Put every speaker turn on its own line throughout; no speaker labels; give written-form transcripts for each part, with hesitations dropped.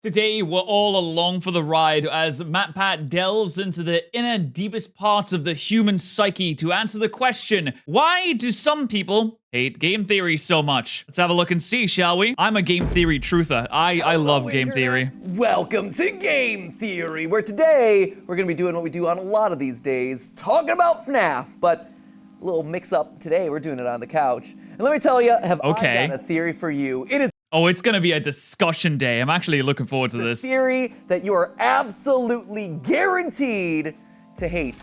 Today, we're all along for the ride as morepat delves into the inner, deepest parts of the human psyche to answer the question, why do some people hate game theory so much? Let's have a look and see, shall we? I'm a game theory truther. I love game theory.
Welcome to Game Theory, where today we're going to be doing what we do on a lot of these days, talking about FNaP, but a little mix-up today. We're doing it on the couch. And let me tell you, I got a theory for you. It is
Oh, it's gonna be a discussion day. I'm actually looking forward to this.
Theory that you are absolutely guaranteed to hate.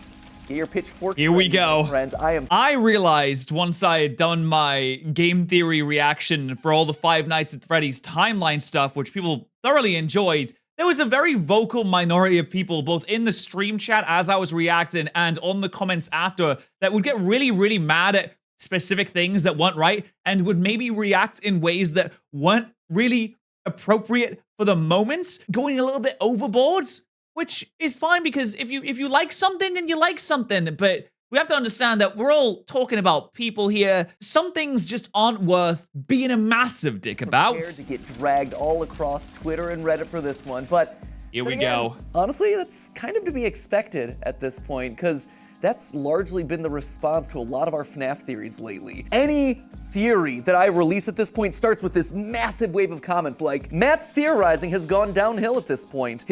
Get your pitchfork.
Here we go.
Friends.
I realized once I had done my game theory reaction for all the Five Nights at Freddy's timeline stuff, which people thoroughly enjoyed, there was a very vocal minority of people, both in the stream chat as I was reacting and on the comments after, that would get really, really mad at specific things that weren't right and would maybe react in ways that weren't really appropriate for the moment, going a little bit overboard, which is fine because if you like something, then you like something. But we have to understand that we're all talking about people here. Some things just aren't worth being a massive dick about.
To get dragged all across Twitter and Reddit for this one, but
here we go.
Honestly, that's kind of to be expected at this point, because that's largely been the response to a lot of our FNaP theories lately. Any theory that I release at this point starts with this massive wave of comments like, Matt's theorizing has gone downhill at this point.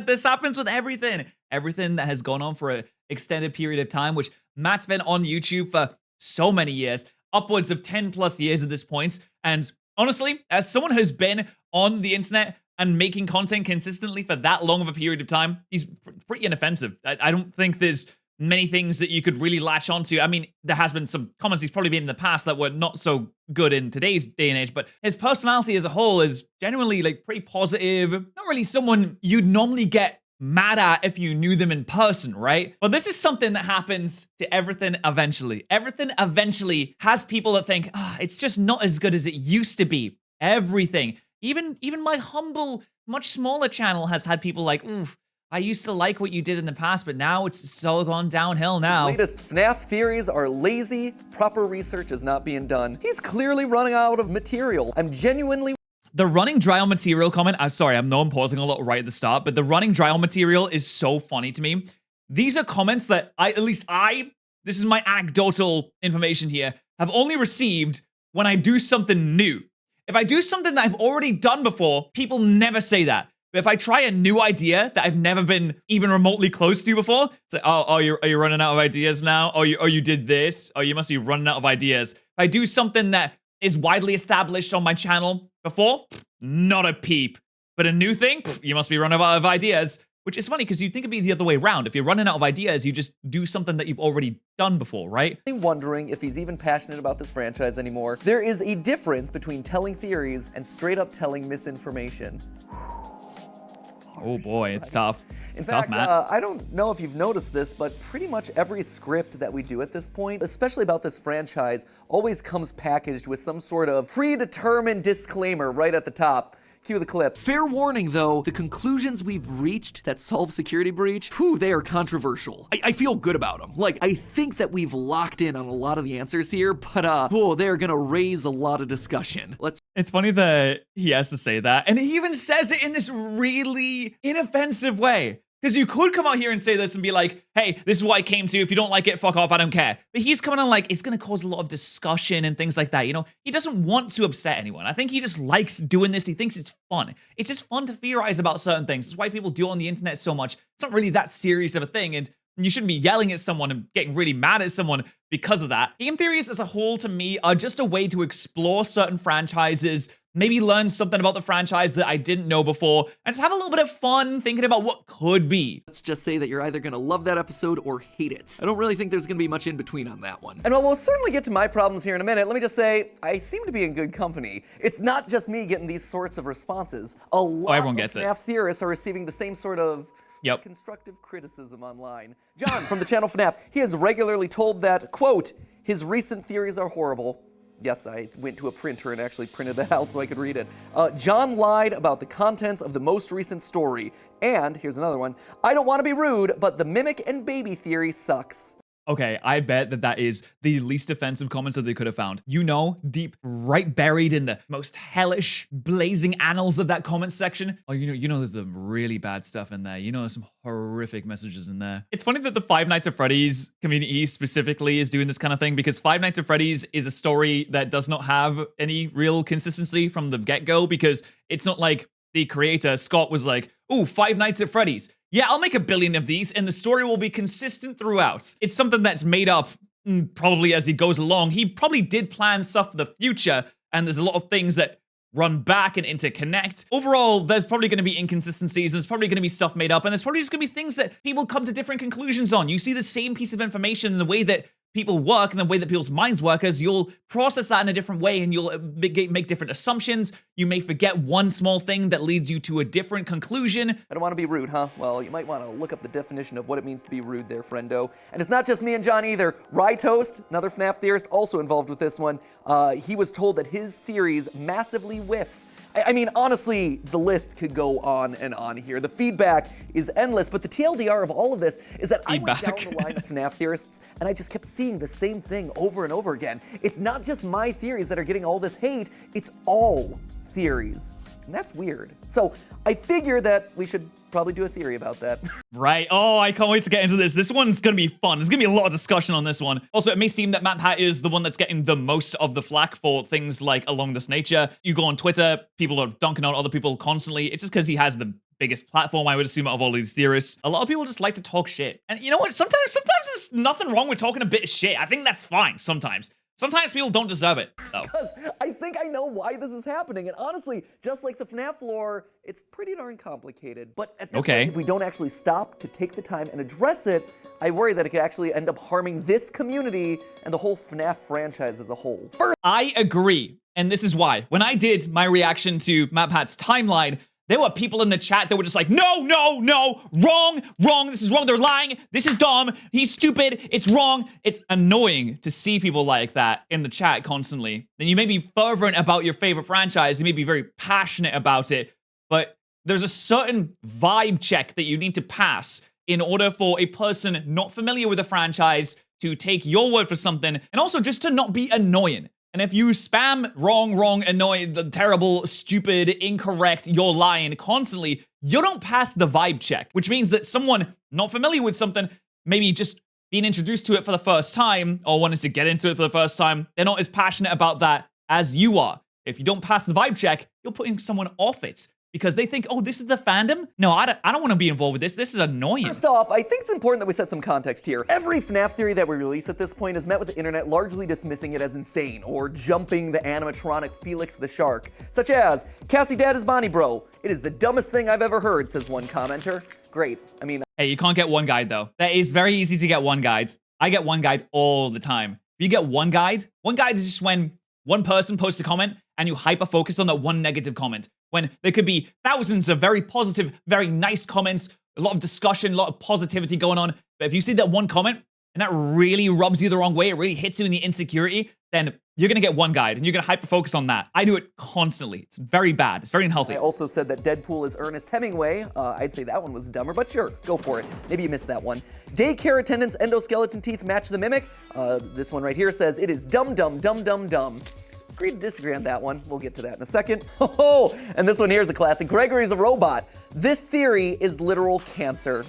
This happens with everything. Everything that has gone on for an extended period of time, which Matt's been on YouTube for so many years, upwards of 10 plus years at this point. And honestly, as someone who's been on the internet and making content consistently for that long of a period of time, he's pretty inoffensive. I don't think there's many things that you could really latch onto. I mean, there has been some comments he's probably made in the past that were not so good in today's day and age, but his personality as a whole is genuinely like pretty positive. Not really someone you'd normally get mad at if you knew them in person, right? But this is something that happens to everything eventually. Everything eventually has people that think, it's just not as good as it used to be. Everything. Even my humble, much smaller channel has had people like, oof, I used to like what you did in the past, but now it's so gone downhill now.
The latest FNaP theories are lazy, proper research is not being done. He's clearly running out of material. I'm genuinely...
The running dry on material comment, I'm sorry, I know I'm pausing a little right at the start, but the running dry on material is so funny to me. These are comments that this is my anecdotal information here, have only received when I do something new. If I do something that I've already done before, people never say that. But if I try a new idea that I've never been even remotely close to before, it's like, are you running out of ideas now? Oh, you did this? Oh, you must be running out of ideas. If I do something that is widely established on my channel before, not a peep. But a new thing, you must be running out of ideas. Which is funny because you'd think it'd be the other way around. If you're running out of ideas, you just do something that you've already done before, right?
I'm wondering if he's even passionate about this franchise anymore. There is a difference between telling theories and straight up telling misinformation.
Oh boy, it's tough.
In fact,
Matt.
I don't know if you've noticed this, but pretty much every script that we do at this point, especially about this franchise, always comes packaged with some sort of predetermined disclaimer right at the top. Cue the clip. Fair warning, though, the conclusions we've reached that solve security breach, they are controversial. I feel good about them. Like, I think that we've locked in on a lot of the answers here, but, they're gonna raise a lot of discussion.
It's funny that he has to say that, and he even says it in this really inoffensive way. Because you could come out here and say this and be like, hey, this is what I came to. If you don't like it, fuck off, I don't care. But he's coming on like, it's going to cause a lot of discussion and things like that. You know, he doesn't want to upset anyone. I think he just likes doing this. He thinks it's fun. It's just fun to theorize about certain things. That's why people do it on the internet so much. It's not really that serious of a thing. And you shouldn't be yelling at someone and getting really mad at someone because of that. Game theories as a whole, to me, are just a way to explore certain franchises, maybe learn something about the franchise that I didn't know before, and just have a little bit of fun thinking about what could be.
Let's just say that you're either gonna love that episode or hate it. I don't really think there's gonna be much in between on that one. And while we'll certainly get to my problems here in a minute, let me just say, I seem to be in good company. It's not just me getting these sorts of responses. A lot
everyone gets
of FNaP theorists are receiving the same sort of constructive criticism online. John from the channel FNaP, he has regularly told that, quote, his recent theories are horrible. Yes, I went to a printer and actually printed that out so I could read it. John lied about the contents of the most recent story. And, here's another one, I don't want to be rude, but the mimic and baby theory sucks.
Okay, I bet that that is the least offensive comments that they could have found. You know, deep, right buried in the most hellish, blazing annals of that comment section. Oh, you know, there's some really bad stuff in there. You know, there's some horrific messages in there. It's funny that the Five Nights at Freddy's community specifically is doing this kind of thing, because Five Nights at Freddy's is a story that does not have any real consistency from the get-go, because it's not like the creator, Scott, was like, ooh, Five Nights at Freddy's. Yeah, I'll make a billion of these, and the story will be consistent throughout. It's something that's made up probably as he goes along. He probably did plan stuff for the future, and there's a lot of things that run back and interconnect. Overall, there's probably going to be inconsistencies, and there's probably going to be stuff made up, and there's probably just going to be things that people come to different conclusions on. You see the same piece of information in the way that people work and the way that people's minds work, as you'll process that in a different way, and you'll make different assumptions. You may forget one small thing that leads you to a different conclusion.
I don't want to be rude, huh? Well, you might want to look up the definition of what it means to be rude there, friendo. And it's not just me and John either. Rytoast, another FNaP theorist, also involved with this one. He was told that his theories massively whiff. I mean, honestly, the list could go on and on here. The feedback is endless, but the TLDR of all of this is that I went down the line of FNaP theorists, and I just kept seeing the same thing over and over again. It's not just my theories that are getting all this hate, it's all theories. And that's weird. So I figure that we should probably do a theory about that.
Right. Oh, I can't wait to get into this. This one's going to be fun. There's going to be a lot of discussion on this one. Also, it may seem that morepat is the one that's getting the most of the flack for things like along this nature. You go on Twitter, people are dunking on other people constantly. It's just because he has the biggest platform, I would assume, out of all these theorists. A lot of people just like to talk shit. And you know what? Sometimes there's nothing wrong with talking a bit of shit. I think that's fine sometimes. Sometimes people don't deserve it, though.
Because I think I know why this is happening. And honestly, just like the FNaP lore, it's pretty darn complicated. But at this point, if we don't actually stop to take the time and address it, I worry that it could actually end up harming this community and the whole FNaP franchise as a whole.
I agree. And this is why. When I did my reaction to morePat's timeline, there were people in the chat that were just like, no, no, no, wrong, wrong, this is wrong, they're lying, this is dumb, he's stupid, it's wrong. It's annoying to see people like that in the chat constantly. Then you may be fervent about your favorite franchise, you may be very passionate about it, but there's a certain vibe check that you need to pass in order for a person not familiar with a franchise to take your word for something, and also just to not be annoying. And if you spam wrong, annoying, the terrible, stupid, incorrect, you're lying constantly, you don't pass the vibe check, which means that someone not familiar with something, maybe just being introduced to it for the first time or wanting to get into it for the first time, they're not as passionate about that as you are. If you don't pass the vibe check, you're putting someone off it, because they think, oh, this is the fandom? No, I don't want to be involved with this. This is annoying.
First off, I think it's important that we set some context here. Every FNaP theory that we release at this point has met with the internet largely dismissing it as insane, or jumping the animatronic Felix the Shark, such as, Cassie Dad is Bonnie Bro. It is the dumbest thing I've ever heard, says one commenter. Great. I mean...
Hey, you can't get one guide, though. That is very easy to get one guide. I get one guide all the time. If you get one guide is just when one person posts a comment and you hyper-focus on that one negative comment. When there could be thousands of very positive, very nice comments, a lot of discussion, a lot of positivity going on. But if you see that one comment and that really rubs you the wrong way, it really hits you in the insecurity, then you're going to get one guide and you're going to hyper-focus on that. I do it constantly. It's very bad. It's very unhealthy.
I also said that Deadpool is Ernest Hemingway. I'd say that one was dumber, but sure, go for it. Maybe you missed that one. Daycare attendants' endoskeleton teeth match the mimic. This one right here says, it is dumb, dumb, dumb, dumb, dumb. Agree to disagree on that one. We'll get to that in a second. Oh, and this one here is a classic. Gregory's a robot. This theory is literal cancer.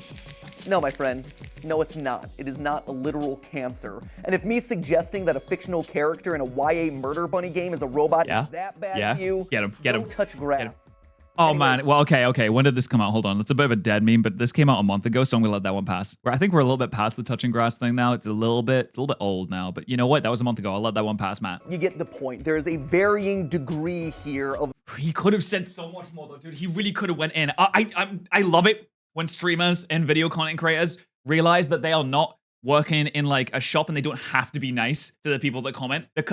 No, my friend. No, it's not. It is not a literal cancer. And if me suggesting that a fictional character in a YA murder bunny game is a robot is that bad to you, don't touch grass.
Oh, anyway. Man. Well, okay. When did this come out? Hold on. It's a bit of a dead meme, but this came out a month ago, so I'm going to let that one pass. I think we're a little bit past the touching grass thing now. It's a little bit old now, but you know what? That was a month ago. I'll let that one pass, Matt.
You get the point. There is a varying degree here of...
He could have said so much more, though, dude. He really could have went in. I love it when streamers and video content creators realize that they are not working in like a shop and they don't have to be nice to the people that comment. The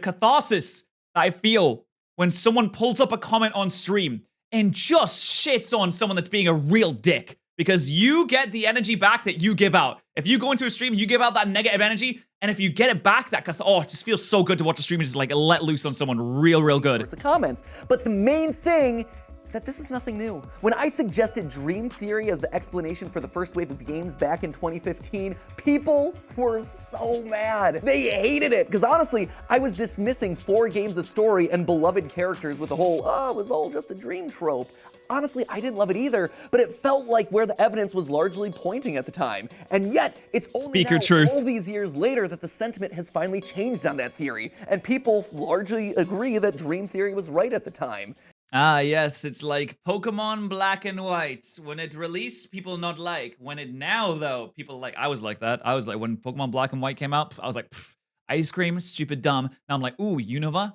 catharsis that I feel when someone pulls up a comment on stream and just shits on someone that's being a real dick, because you get the energy back that you give out. If you go into a stream, you give out that negative energy, and if you get it back, it just feels so good to watch a stream and just like let loose on someone real good.
It's a comments, but the main thing is that this is nothing new. When I suggested Dream Theory as the explanation for the first wave of games back in 2015, people were so mad. They hated it, because honestly, I was dismissing 4 games of story and beloved characters with the whole, oh, it was all just a dream trope. Honestly, I didn't love it either, but it felt like where the evidence was largely pointing at the time. And yet, it's only now, all these years later, that the sentiment has finally changed on that theory, and people largely agree that Dream Theory was right at the time.
Ah, yes, it's like Pokemon Black and White. When it released, people not like. When it now, though, people like. I was like that. I was like, when Pokemon Black and White came out, I was like, ice cream, stupid dumb. Now I'm like, ooh, Unova?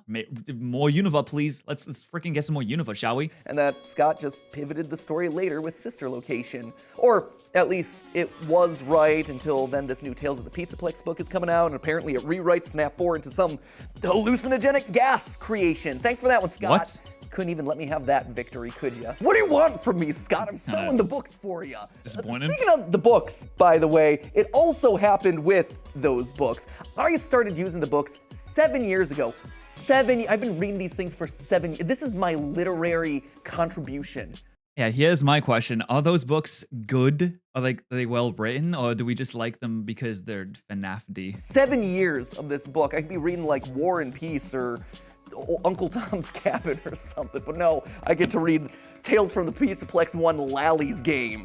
More Unova, please. Let's freaking get some more Unova, shall we?
And that Scott just pivoted the story later with Sister Location. Or at least it was right until then this new Tales of the Pizzaplex book is coming out, and apparently it rewrites FNaP 4 into some hallucinogenic gas creation. Thanks for that one, Scott.
What?
Couldn't even let me have that victory, could ya? What do you want from me, Scott? I'm selling the books for ya.
Disappointed.
Speaking of the books, by the way, it also happened with those books. I started using the books 7 years ago. I've been reading these things for 7 years. This is my literary contribution.
Yeah, here's my question. Are those books good? Are they well written, or do we just like them because they're FNaF-y?
7 years of this book. I could be reading like War and Peace or Uncle Tom's Cabin or something, but no, I get to read Tales from the Pizzaplex 1 Lally's Game.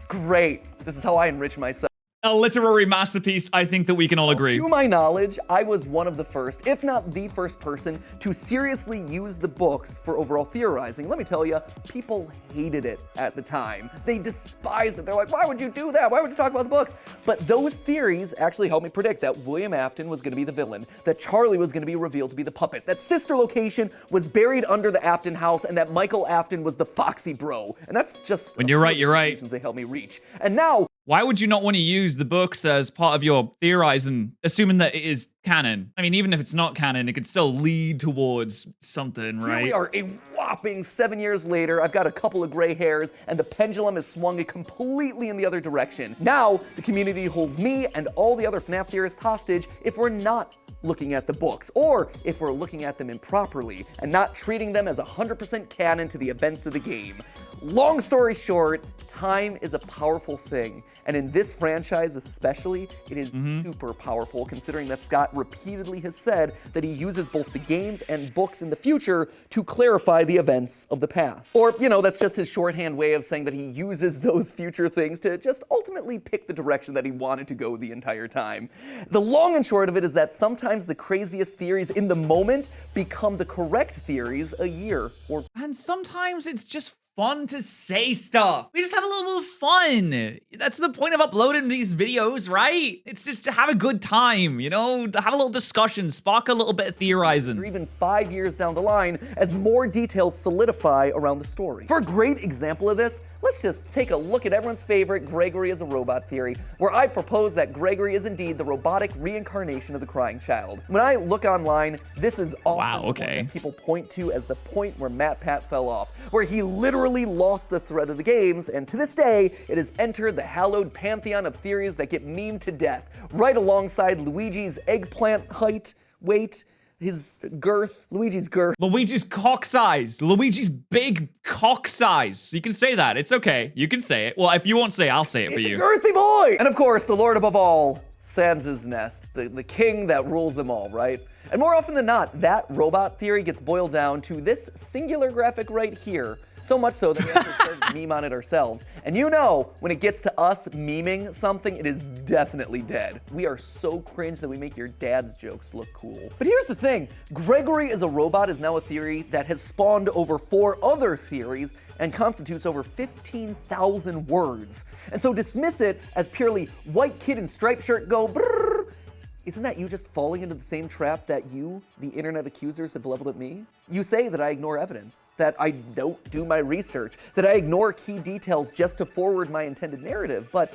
Great. This is how I enrich myself.
A literary masterpiece, I think that we can all agree.
To my knowledge, I was one of the first, if not the first person, to seriously use the books for overall theorizing. Let me tell you, people hated it at the time. They despised it. They're like, why would you do that? Why would you talk about the books? But those theories actually helped me predict that William Afton was going to be the villain, that Charlie was going to be revealed to be the puppet, that Sister Location was buried under the Afton house, and that Michael Afton was the Foxy Bro. And that's just
when you're right, you're right.
They helped me reach. And now,
why would you not want to use the books as part of your theorizing, assuming that it is canon? I mean, even if it's not canon, it could still lead towards something, right?
Here we are, a whopping 7 years later. I've got a couple of gray hairs, and the pendulum has swung completely in the other direction. Now, the community holds me and all the other FNaF theorists hostage if we're not looking at the books, or if we're looking at them improperly and not treating them as 100% canon to the events of the game. Long story short, time is a powerful thing, and in this franchise especially, it is super powerful, considering that Scott repeatedly has said that he uses both the games and books in the future to clarify the events of the past. Or, you know, that's just his shorthand way of saying that he uses those future things to just ultimately pick the direction that he wanted to go the entire time. The long and short of it is that sometimes the craziest theories in the moment become the correct theories a year or...
And sometimes it's just fun to say stuff. We just have a little more fun. That's the point of uploading these videos, right? It's just to have a good time, you know, to have a little discussion, spark a little bit of theorizing.
Or even 5 years down the line as more details solidify around the story. For a great example of this, let's just take a look at everyone's favorite Gregory as a robot theory, where I propose that Gregory is indeed the robotic reincarnation of the crying child. When I look online, this is often the one that people point to as the point where morepat fell off, where he literally lost the thread of the games, and to this day, it has entered the hallowed pantheon of theories that get memed to death, right alongside Luigi's eggplant height, weight, his girth, Luigi's girth.
Luigi's cock size. Luigi's big cock size. You can say that. It's okay. You can say it. Well, if you won't say it, I'll say it for you.
It's a girthy boy! And of course, the Lord above all, Sans' Nest, the king that rules them all, right? And more often than not, that robot theory gets boiled down to this singular graphic right here. So much so that we actually started to meme on it ourselves. And you know, when it gets to us memeing something, it is definitely dead. We are so cringe that we make your dad's jokes look cool. But here's the thing, Gregory as a robot is now a theory that has spawned over 4 other theories and constitutes over 15,000 words. And so dismiss it as purely white kid in striped shirt go brrrr. Isn't that you just falling into the same trap that you, the internet accusers, have leveled at me? You say that I ignore evidence, that I don't do my research, that I ignore key details just to forward my intended narrative, but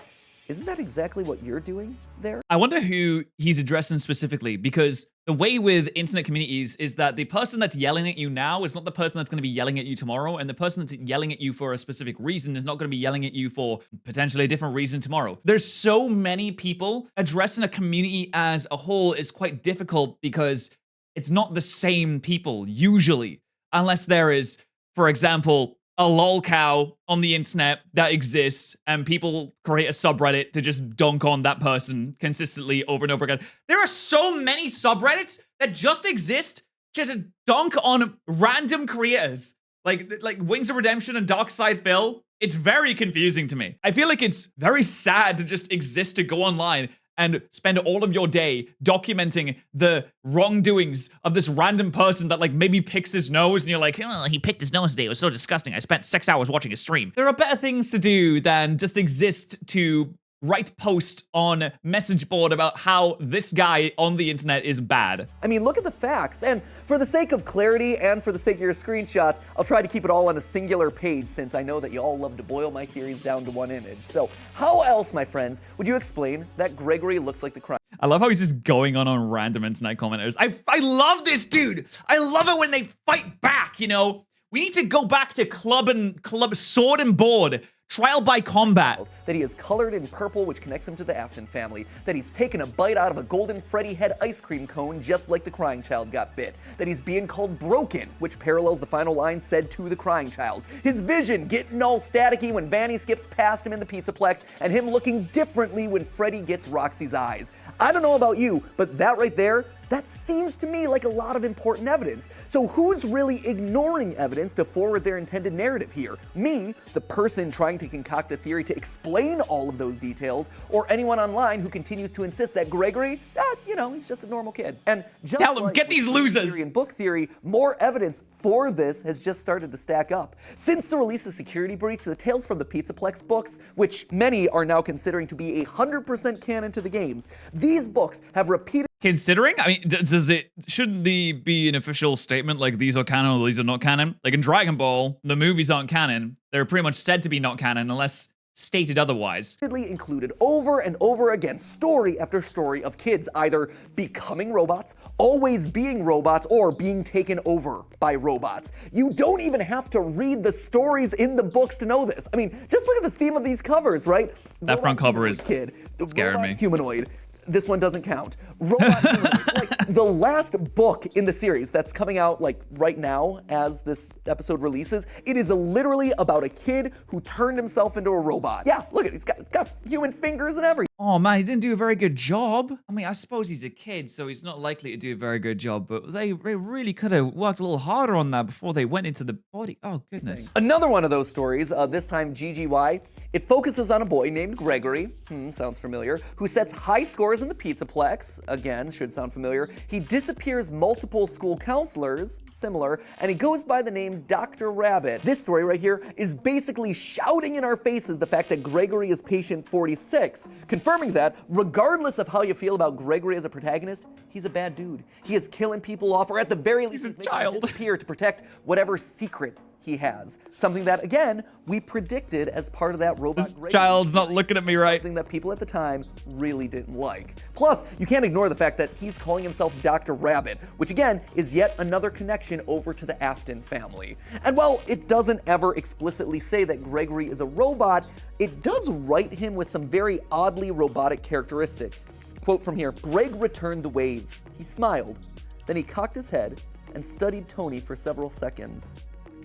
isn't that exactly what you're doing there?
I wonder who he's addressing specifically, because the way with internet communities is that the person that's yelling at you now is not the person that's going to be yelling at you tomorrow, and the person that's yelling at you for a specific reason is not going to be yelling at you for potentially a different reason tomorrow. There's so many people. Addressing a community as a whole is quite difficult because it's not the same people, usually, unless there is for example, a lolcow on the internet that exists and people create a subreddit to just dunk on that person consistently over and over again. There are so many subreddits that just exist just to dunk on random creators. Like Wings of Redemption and Darkside Phil. It's very confusing to me. I feel like it's very sad to just exist to go online and spend all of your day documenting the wrongdoings of this random person that like maybe picks his nose and you're like, oh, he picked his nose today. It was so disgusting. I spent 6 hours watching his stream. There are better things to do than just exist to write post on message board about how this guy on the internet is bad.
I mean, look at the facts. And for the sake of clarity and for the sake of your screenshots, I'll try to keep it all on a singular page since I know that you all love to boil my theories down to one image. So how else, my friends, would you explain that Gregory looks like the crime?
I love how he's just going on random internet commenters. I love this dude. I love it when they fight back, you know? We need to go back to club sword and board. Trial by combat.
That he is colored in purple, which connects him to the Afton family. That he's taken a bite out of a golden Freddy head ice cream cone, just like the crying child got bit. That he's being called broken, which parallels the final line said to the crying child. His vision getting all staticky when Vanny skips past him in the Pizzaplex, and him looking differently when Freddy gets Roxy's eyes. I don't know about you, but that right there, that seems to me like a lot of important evidence. So who's really ignoring evidence to forward their intended narrative here? Me, the person trying to concoct a theory to explain all of those details, or anyone online who continues to insist that Gregory, you know, he's just a normal kid. And just
tell him,
like
get these losers!
Theory and book theory, more evidence for this has just started to stack up. Since the release of Security Breach, the Tales from the Pizzaplex books, which many are now considering to be 100% canon to the games, these books have repeated.
Considering? I mean, shouldn't the be an official statement like these are canon or these are not canon? Like in Dragon Ball, the movies aren't canon. They're pretty much said to be not canon unless stated otherwise.
Included over and over again, story after story of kids either becoming robots, always being robots, or being taken over by robots. You don't even have to read the stories in the books to know this. I mean, just look at the theme of these covers, right?
That front cover is
kid,
scaring me.
Humanoid. This one doesn't count. Robot humanoid. Like, the last book in the series that's coming out like right now as this episode releases, it is literally about a kid who turned himself into a robot. Yeah, look at it. He's got human fingers and everything.
Oh man, he didn't do a very good job. I mean, I suppose he's a kid, so he's not likely to do a very good job, but they really could have worked a little harder on that before they went into the body. Oh, goodness.
Another one of those stories, this time GGY, it focuses on a boy named Gregory, sounds familiar, who sets high scores in the Pizzaplex, again, should sound familiar. He disappears multiple school counselors, similar, and he goes by the name Dr. Rabbit. This story right here is basically shouting in our faces the fact that Gregory is patient 46, confirming that, regardless of how you feel about Gregory as a protagonist, he's a bad dude. He is killing people off, or at the very least, he's making them disappear to protect whatever secret he has. Something that, again, we predicted as part of that robot.
This child's not looking at me right.
Something that people at the time really didn't like. Plus, you can't ignore the fact that he's calling himself Dr. Rabbit, which again is yet another connection over to the Afton family. And while it doesn't ever explicitly say that Gregory is a robot, it does write him with some very oddly robotic characteristics. Quote from here, Greg returned the wave. He smiled. Then he cocked his head and studied Tony for several seconds.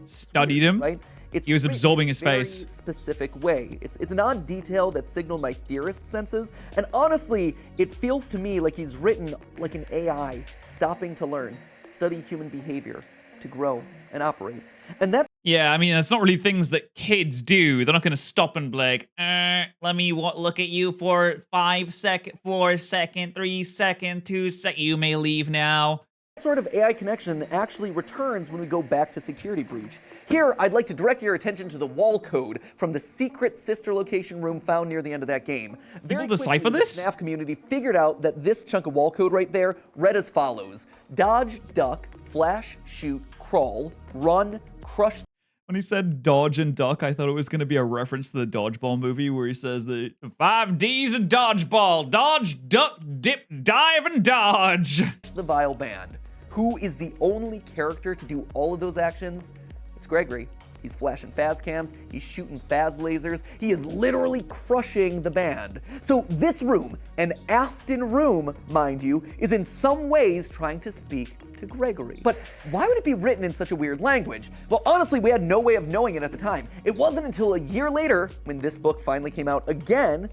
Studied him?
Right?
He was absorbing his face.
In a very specific way. It's an odd detail that signaled my theorist senses, and honestly, it feels to me like he's written like an AI, stopping to learn, study human behavior, to grow and operate. And that.
Yeah, I mean, that's not really things that kids do. They're not going to stop and be like, let me look at you for 5 seconds, 4 seconds, 3 seconds, 2 seconds. You may leave now.
Sort of AI connection actually returns when we go back to Security Breach. Here, I'd like to direct your attention to the wall code from the secret sister location room found near the end of that game.
People decipher this?
The FNaP community figured out that this chunk of wall code right there read as follows: dodge, duck, flash, shoot, crawl, run, crush.
When he said dodge and duck, I thought it was going to be a reference to the Dodgeball movie where he says the 5 Ds of dodgeball: dodge, duck, dip, dive, and dodge.
The Vile Band. Who is the only character to do all of those actions? It's Gregory. He's flashing Faz cams, he's shooting Faz lasers, he is literally crushing the band. So this room, an Afton room, mind you, is in some ways trying to speak to to Gregory. But why would it be written in such a weird language? Well, honestly, we had no way of knowing it at the time. It wasn't until a year later, when this book finally came out again.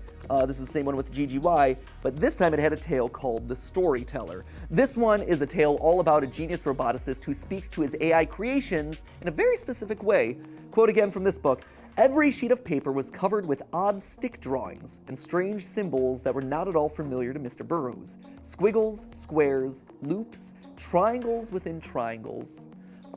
This is the same one with GGY, but this time it had a tale called The Storyteller. This one is a tale all about a genius roboticist who speaks to his AI creations in a very specific way. Quote again from this book: "Every sheet of paper was covered with odd stick drawings and strange symbols that were not at all familiar to Mr. Burroughs. Squiggles, squares, loops, triangles within triangles.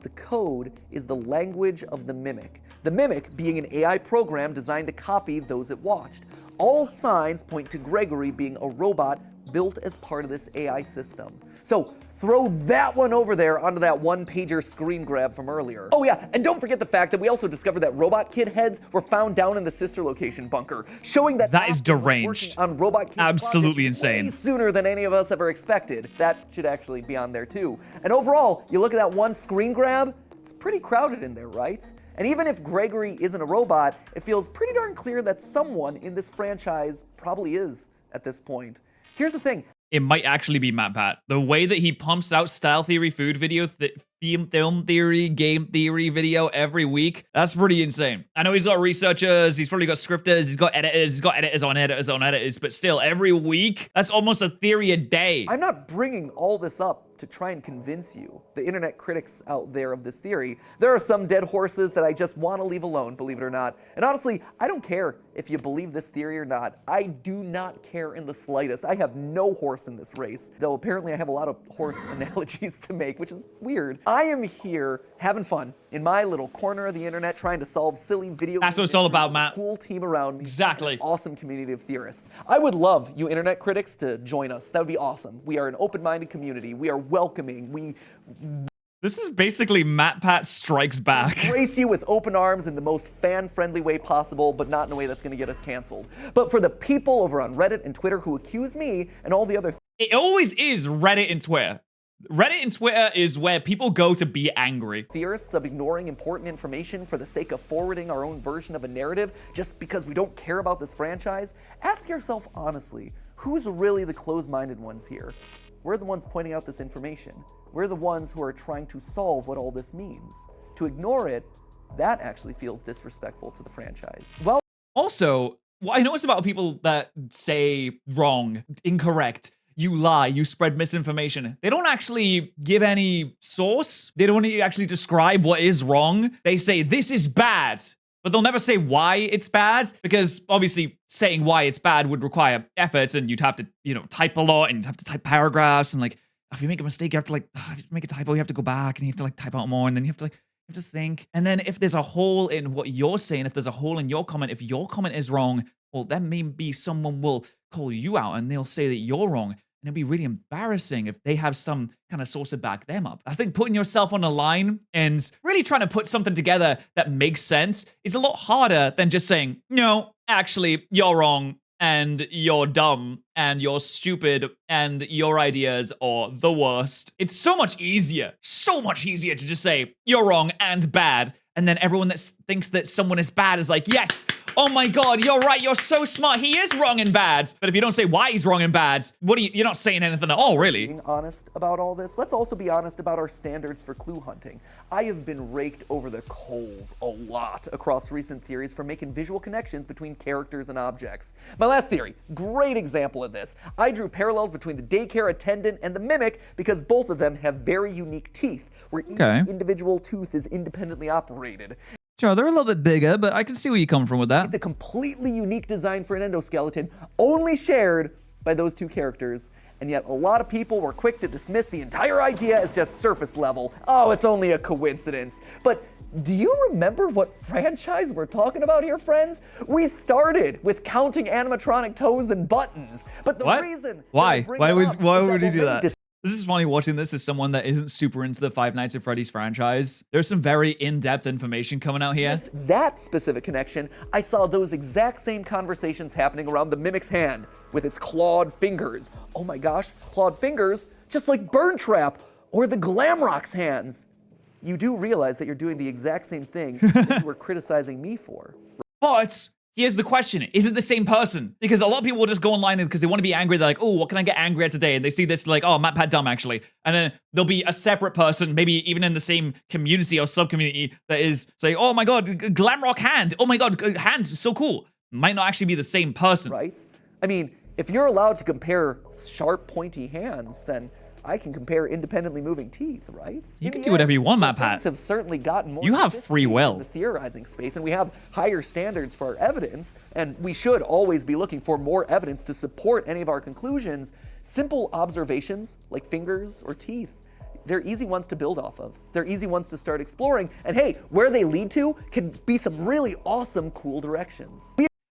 The code is the language of the mimic. The mimic being an AI program designed to copy those it watched. All signs point to Gregory being a robot built as part of this AI system." So throw that one over there onto that one-pager screen grab from earlier. Oh yeah, and don't forget the fact that we also discovered that Robot Kid heads were found down in the sister location bunker, showing that
that is deranged.
Working on Robot Kid
absolutely insane.
Way sooner than any of us ever expected. That should actually be on there too. And overall, you look at that one screen grab, it's pretty crowded in there, right? And even if Gregory isn't a robot, it feels pretty darn clear that someone in this franchise probably is at this point. Here's the thing.
It might actually be morepat. The way that he pumps out style theory food video, film theory, game theory video every week, that's pretty insane. I know he's got researchers, he's probably got scripters, he's got editors on editors, but still, every week, that's almost a theory a day.
I'm not bringing all this up to try and convince you, the internet critics out there, of this theory. There are some dead horses that I just want to leave alone, believe it or not. And honestly, I don't care if you believe this theory or not. I do not care in the slightest. I have no horse in this race, though apparently I have a lot of horse analogies to make, which is weird. I am here having fun in my little corner of the internet, trying to solve silly video
That's what it's all about, Matt.
Cool team around me.
Exactly.
Awesome community of theorists. I would love you internet critics to join us. That would be awesome. We are an open-minded community. We are welcoming.
This is basically morepat strikes back.
Embrace you with open arms in the most fan-friendly way possible, but not in a way that's going to get us canceled. But for the people over on Reddit and Twitter who accuse me and all the other...
It always is Reddit and Twitter. Reddit and Twitter is where people go to be angry.
Theorists of ignoring important information for the sake of forwarding our own version of a narrative just because we don't care about this franchise. Ask yourself honestly, who's really the closed-minded ones here? We're the ones pointing out this information. We're the ones who are trying to solve what all this means. To ignore it, that actually feels disrespectful to the franchise. Well,
also, what I notice about people that say wrong, incorrect, you lie, you spread misinformation, they don't actually give any source. They don't actually describe what is wrong. They say, this is bad. But they'll never say why it's bad, because obviously saying why it's bad would require effort, and you'd have to, type a lot, and you'd have to type paragraphs, and like, if you make a mistake, you have to if you make a typo, you have to go back, and you have to type out more, and then you have to think. And then if there's a hole in what you're saying, if there's a hole in your comment, if your comment is wrong, well, then maybe someone will call you out, and they'll say that you're wrong. And it'd be really embarrassing if they have some kind of source to back them up. I think putting yourself on a line and really trying to put something together that makes sense is a lot harder than just saying, no, actually, you're wrong, and you're dumb, and you're stupid, and your ideas are the worst. It's so much easier to just say, you're wrong and bad. And then everyone that thinks that someone is bad is like, yes, oh my God, you're right, you're so smart, he is wrong and bad. But if you don't say why he's wrong and bad, you're not saying anything at all, really.
Being honest about all this, let's also be honest about our standards for clue hunting. I have been raked over the coals a lot across recent theories for making visual connections between characters and objects. My last theory, great example of this. I drew parallels between the daycare attendant and the mimic because both of them have very unique teeth, where each individual tooth is independently operated.
Sure, they're a little bit bigger, but I can see where you come from with that.
It's a completely unique design for an endoskeleton, only shared by those two characters. And yet a lot of people were quick to dismiss the entire idea as just surface level. Oh, it's only a coincidence. But do you remember what franchise we're talking about here, friends? We started with counting animatronic toes and buttons. But the reason...
Why would you do that? This is funny watching this as someone that isn't super into the Five Nights at Freddy's franchise. There's some very in-depth information coming out here.
Just that specific connection, I saw those exact same conversations happening around the mimic's hand with its clawed fingers. Oh my gosh, clawed fingers, just like Burn Trap or the Glamrock's hands. You do realize that you're doing the exact same thing that you were criticizing me for.
But here's the question. Is it the same person? Because a lot of people will just go online because they want to be angry. They're like, oh, what can I get angry at today? And they see this like, oh, MatPat dumb, actually. And then there'll be a separate person, maybe even in the same community or sub-community, that is saying, oh my god, Glamrock hand. Oh my god, hands, so cool. Might not actually be the same person.
Right? I mean, if you're allowed to compare sharp, pointy hands, then I can compare independently moving teeth, right?
You can do whatever you want, MatPat.
Things have certainly gotten more.
You have free will.
In the theorizing space, and we have higher standards for our evidence, and we should always be looking for more evidence to support any of our conclusions. Simple observations like fingers or teeth, they're easy ones to build off of. They're easy ones to start exploring, and hey, where they lead to can be some really awesome, cool directions.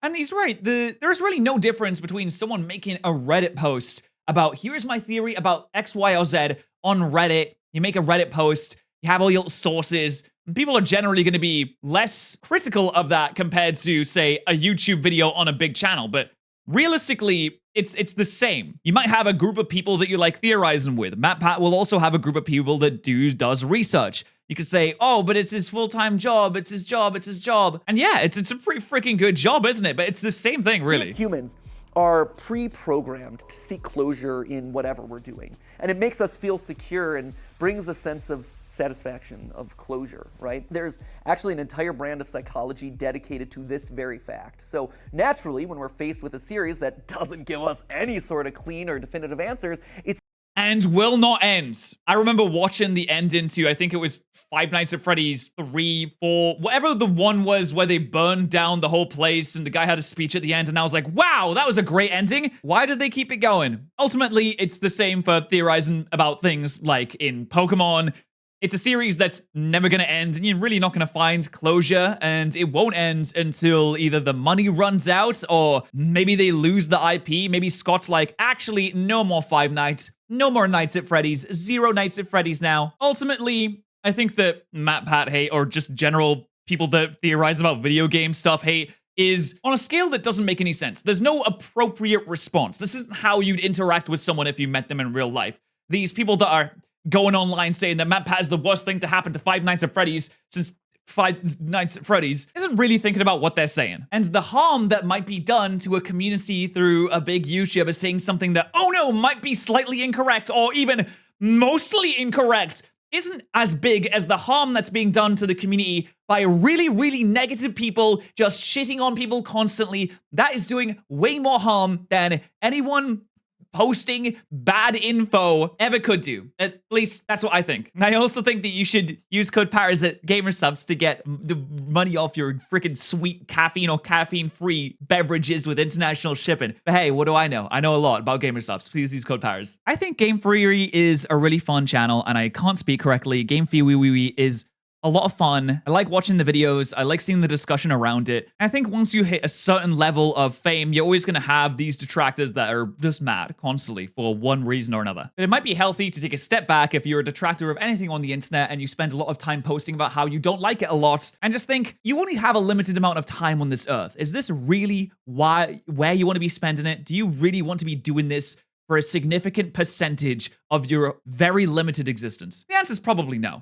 And he's right. There's really no difference between someone making a Reddit post about, here's my theory about X, Y, or Z on Reddit. You make a Reddit post, you have all your sources, and people are generally going to be less critical of that compared to, say, a YouTube video on a big channel. But realistically, it's the same. You might have a group of people that you like theorizing with. MatPat will also have a group of people that does research. You could say, oh, but it's his full-time job, it's his job, it's his job. And yeah, it's a pretty freaking good job, isn't it? But it's the same thing, really.
Humans are pre-programmed to seek closure in whatever we're doing. And it makes us feel secure and brings a sense of satisfaction, of closure, right? There's actually an entire brand of psychology dedicated to this very fact. So naturally, when we're faced with a series that doesn't give us any sort of clean or definitive answers, it's
and will not end. I remember watching the end into, I think it was Five Nights at Freddy's 3, 4, whatever the one was where they burned down the whole place and the guy had a speech at the end, and I was like, wow, that was a great ending. Why did they keep it going? Ultimately, it's the same for theorizing about things like in Pokemon. It's a series that's never going to end, and you're really not going to find closure, and it won't end until either the money runs out, or maybe they lose the IP. Maybe Scott's like, actually, no more Five Nights, no more Nights at Freddy's, 0 Nights at Freddy's now. Ultimately, I think that MatPat hate, or just general people that theorize about video game stuff hate, is on a scale that doesn't make any sense. There's no appropriate response. This isn't how you'd interact with someone if you met them in real life. These people that are going online saying that MatPat is the worst thing to happen to Five Nights at Freddy's since Five Nights at Freddy's isn't really thinking about what they're saying. And the harm that might be done to a community through a big YouTuber saying something that, oh no, might be slightly incorrect or even mostly incorrect isn't as big as the harm that's being done to the community by really, really negative people just shitting on people constantly. That is doing way more harm than anyone posting bad info ever could do. At least that's what I think. And I also think that you should use code Patterrz at GamerSubs to get the money off your freaking sweet caffeine or caffeine-free beverages with international shipping. But hey, what do I know? I know a lot about GamerSubs. Please use code Patterrz. I think Game Theory is a really fun channel, and I can't speak correctly. Game Theory is a lot of fun. I like watching the videos. I like seeing the discussion around it. I think once you hit a certain level of fame, you're always going to have these detractors that are just mad constantly for one reason or another. But it might be healthy to take a step back if you're a detractor of anything on the internet and you spend a lot of time posting about how you don't like it a lot, and just think, you only have a limited amount of time on this earth. Is this really where you want to be spending it? Do you really want to be doing this for a significant percentage of your very limited existence? The answer is probably no.